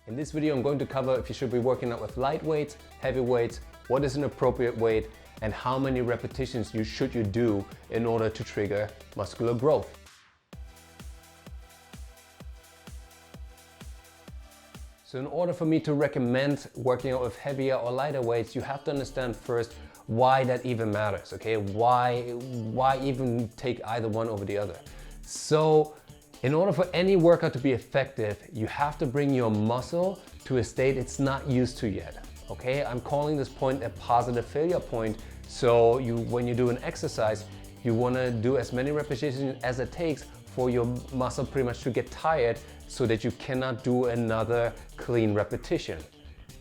In this video, I'm going to cover if you should be working out with light weights, heavy weights, what is an appropriate weight, and how many repetitions you should do in order to trigger muscular growth. So in order for me to recommend working out with heavier or lighter weights, you have to understand first why that even matters, okay? Why even take either one over the other? So in order for any workout to be effective, you have to bring your muscle to a state it's not used to yet, okay? I'm calling this point a positive failure point. So when you do an exercise, you wanna do as many repetitions as it takes for your muscle pretty much to get tired so that you cannot do another clean repetition.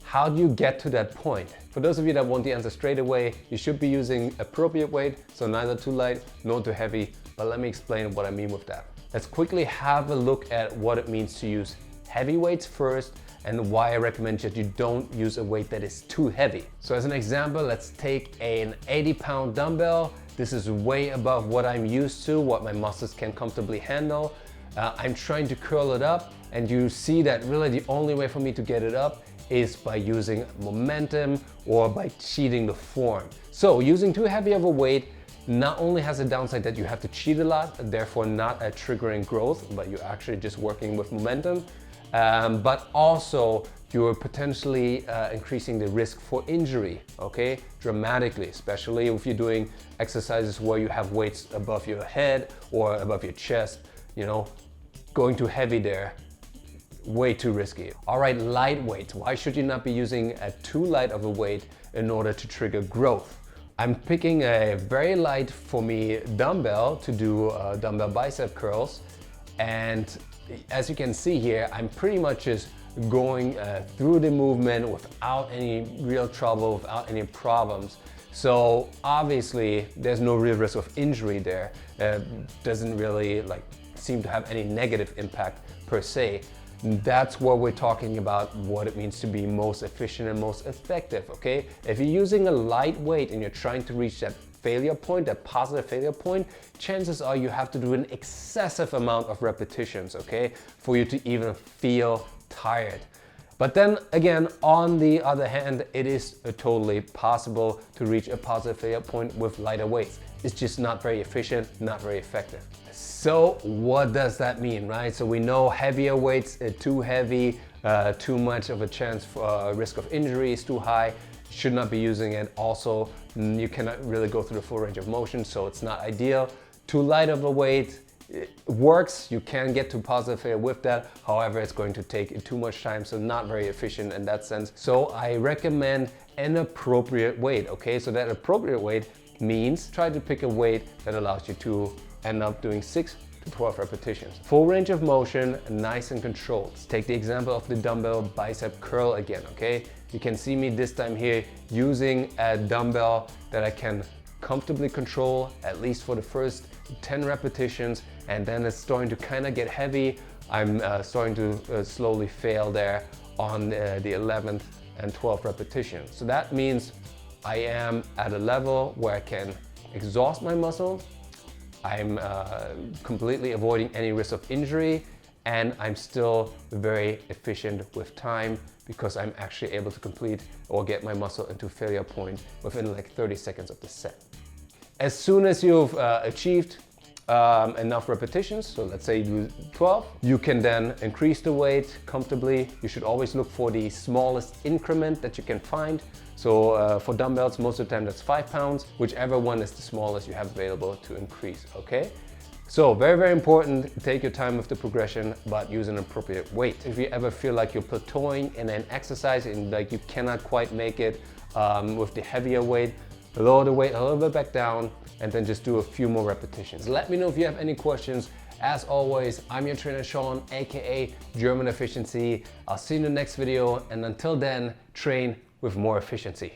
How do you get to that point? For those of you that want the answer straight away, you should be using appropriate weight, so neither too light nor too heavy, but let me explain what I mean with that. Let's quickly have a look at what it means to use heavy weights first and why I recommend that you don't use a weight that is too heavy. So as an example, let's take an 80-pound dumbbell. This is way above what I'm used to, what my muscles can comfortably handle. I'm trying to curl it up, and you see that really the only way for me to get it up is by using momentum or by cheating the form. So using too heavy of a weight not only has a downside that you have to cheat a lot, therefore not a triggering growth, but you're actually just working with momentum, but also you're potentially increasing the risk for injury, okay? Dramatically, especially if you're doing exercises where you have weights above your head or above your chest, you know, going too heavy there, way too risky. All right, light weights. Why should you not be using a too light of a weight in order to trigger growth? I'm picking a very light, for me, dumbbell to do dumbbell bicep curls. And as you can see here, I'm pretty much just going through the movement without any real trouble, without any problems. So obviously there's no real risk of injury there. Doesn't really seem to have any negative impact per se. That's what we're talking about, what it means to be most efficient and most effective, okay? If you're using a light weight and you're trying to reach that failure point, that positive failure point, chances are you have to do an excessive amount of repetitions, okay, for you to even feel tired. But then again, on the other hand, it is totally possible to reach a positive failure point with lighter weights. It's just not very efficient, not very effective. So what does that mean, right? So we know heavier weights, too heavy, too much of a chance for risk of injury is too high. Should not be using it. Also, you cannot really go through the full range of motion, so it's not ideal. Too light of a weight, it works, you can get to positive failure with that. However, it's going to take too much time, so not very efficient in that sense. So I recommend an appropriate weight, okay? So that appropriate weight means try to pick a weight that allows you to end up doing 6 to 12 repetitions. Full range of motion, nice and controlled. Let's take the example of the dumbbell bicep curl again, okay? You can see me this time here using a dumbbell that I can comfortably control, at least for the first 10 repetitions, and then it's starting to kind of get heavy. I'm starting to slowly fail there on the 11th and 12th repetition. So that means I am at a level where I can exhaust my muscles, I'm completely avoiding any risk of injury, and I'm still very efficient with time because I'm actually able to complete or get my muscle into failure point within like 30 seconds of the set. As soon as you've achieved enough repetitions, so let's say you do 12, you can then increase the weight comfortably. You should always look for the smallest increment that you can find. So for dumbbells, most of the time that's 5 pounds, whichever one is the smallest you have available to increase, okay? So very, very important, take your time with the progression, but use an appropriate weight. If you ever feel like you're plateauing in an exercise and like you cannot quite make it with the heavier weight, lower the weight a little bit back down and then just do a few more repetitions. Let me know if you have any questions. As always, I'm your trainer Sean, aka German Efficiency. I'll see you in the next video, and until then, train with more efficiency.